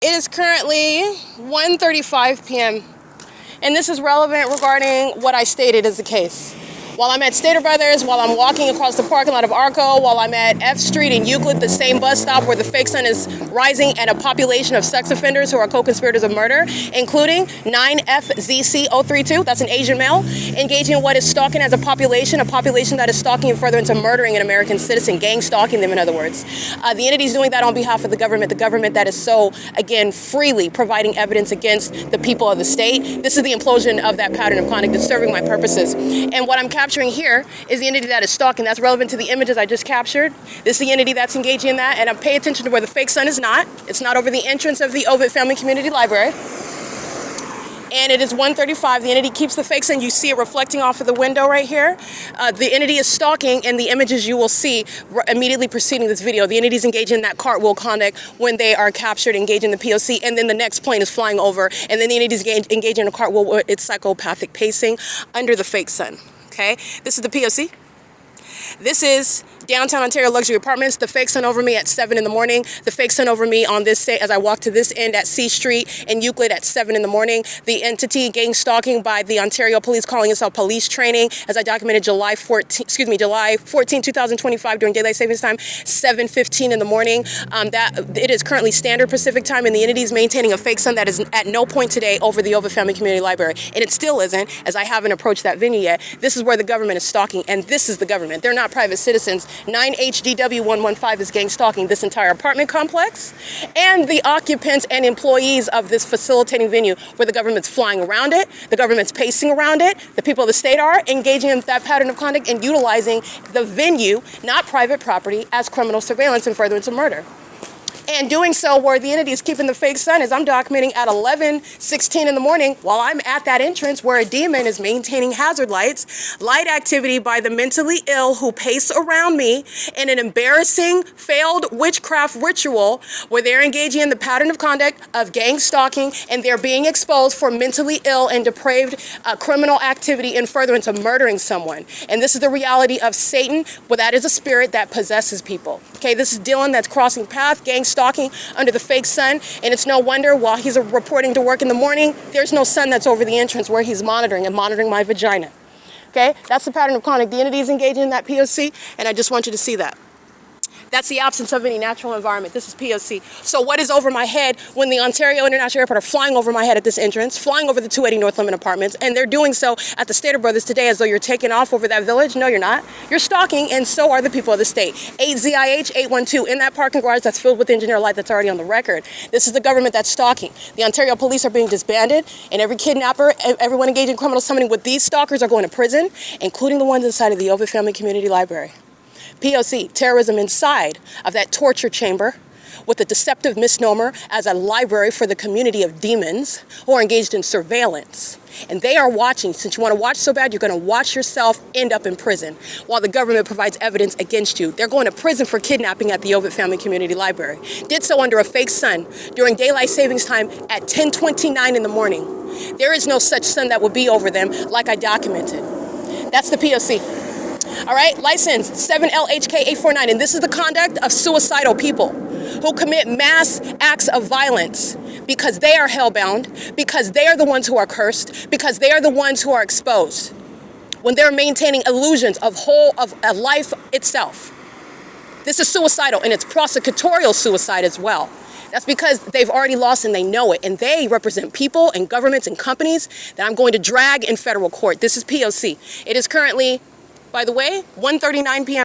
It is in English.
It is currently 1:35 p.m. and this is relevant regarding what I stated as the case. While I'm at Stater Brothers, while I'm walking across the parking lot of Arco, while I'm at F Street in Euclid, the same bus stop where the fake sun is rising, and a population of sex offenders who are co-conspirators of murder, including 9FZC032, that's an Asian male, engaging in what is stalking as a population that is stalking and further into murdering an American citizen, gang stalking them in other words. The entity is doing that on behalf of the government that is so, again, freely providing evidence against the people of the state. This is the implosion of that pattern of conduct that's serving my purposes. And what I'm capturing here is the entity that is stalking. That's relevant to the images I just captured. This is the entity that's engaging in that, and pay attention to where the fake sun is not. It's not over the entrance of the Ovid Family Community Library. And it is 1:35. The entity keeps the fake sun. You see it reflecting off of the window right here. The entity is stalking, and the images you will see immediately preceding this video. The entity is engaging in that cartwheel conduct when they are captured, engaging the P.O.C., and then the next plane is flying over, and then the entity is engaging in a cartwheel with its psychopathic pacing under the fake sun. Okay, this is the P.O.C. This is downtown Ontario luxury apartments. The fake sun over me at 7 in the morning. The fake sun over me on this day as I walk to this end at C Street in Euclid at 7 in the morning. The entity gang stalking by the Ontario Police, calling itself police training, as I documented July 14, 2025 during daylight savings time, 7:15 in the morning. It is currently standard Pacific time, and the entity is maintaining a fake sun that is at no point today over the Ovid Family Community Library, and it still isn't, as I haven't approached that venue yet. This is where the government is stalking, and this is the government. They're not private citizens. 9HDW115 is gang stalking this entire apartment complex and the occupants and employees of this facilitating venue, where the government's flying around it, the government's pacing around it, the people of the state are engaging in that pattern of conduct and utilizing the venue, not private property, as criminal surveillance and furtherance of murder. And doing so where the entity is keeping the fake sun, as I'm documenting at 11:16 in the morning, while I'm at that entrance where a demon is maintaining hazard lights, light activity by the mentally ill who pace around me in an embarrassing, failed witchcraft ritual where they're engaging in the pattern of conduct of gang stalking, and they're being exposed for mentally ill and depraved criminal activity in furtherance of murdering someone. And this is the reality of Satan, well, that is a spirit that possesses people. Okay, this is Dylan that's crossing path, gang stalking under the fake sun, and it's no wonder while he's reporting to work in the morning, there's no sun that's over the entrance where he's monitoring my vagina. Okay, that's the pattern of conduct. The entity is engaging in that P.O.C., and I just want you to see that. That's the absence of any natural environment. This is P.O.C. So what is over my head when the Ontario International Airport are flying over my head at this entrance, flying over the 280 North Lemon apartments, and they're doing so at the Stater Brothers today as though you're taking off over that village? No, you're not. You're stalking, and so are the people of the state. 8ZIH812 in that parking garage that's filled with engineer light that's already on the record. This is the government that's stalking. The Ontario police are being disbanded, and every kidnapper, everyone engaged in criminal summoning with these stalkers are going to prison, including the ones inside of the Ovid Family Community Library. P.O.C. terrorism inside of that torture chamber with a deceptive misnomer as a library for the community of demons who are engaged in surveillance. And they are watching. Since you want to watch so bad, you're going to watch yourself end up in prison while the government provides evidence against you. They're going to prison for kidnapping at the Ovid Family Community Library. Did so under a fake sun during daylight savings time at 10:29 in the morning. There is no such sun that would be over them like I documented. That's the P.O.C. All right, license 7LHK849, and this is the conduct of suicidal people who commit mass acts of violence because they are hellbound, because they are the ones who are cursed, because they are the ones who are exposed when they're maintaining illusions of life itself. This is suicidal, and it's prosecutorial suicide as well. That's because they've already lost and they know it, and they represent people and governments and companies that I'm going to drag in federal court. This is P.O.C. It is currently, by the way, 1:39 p.m.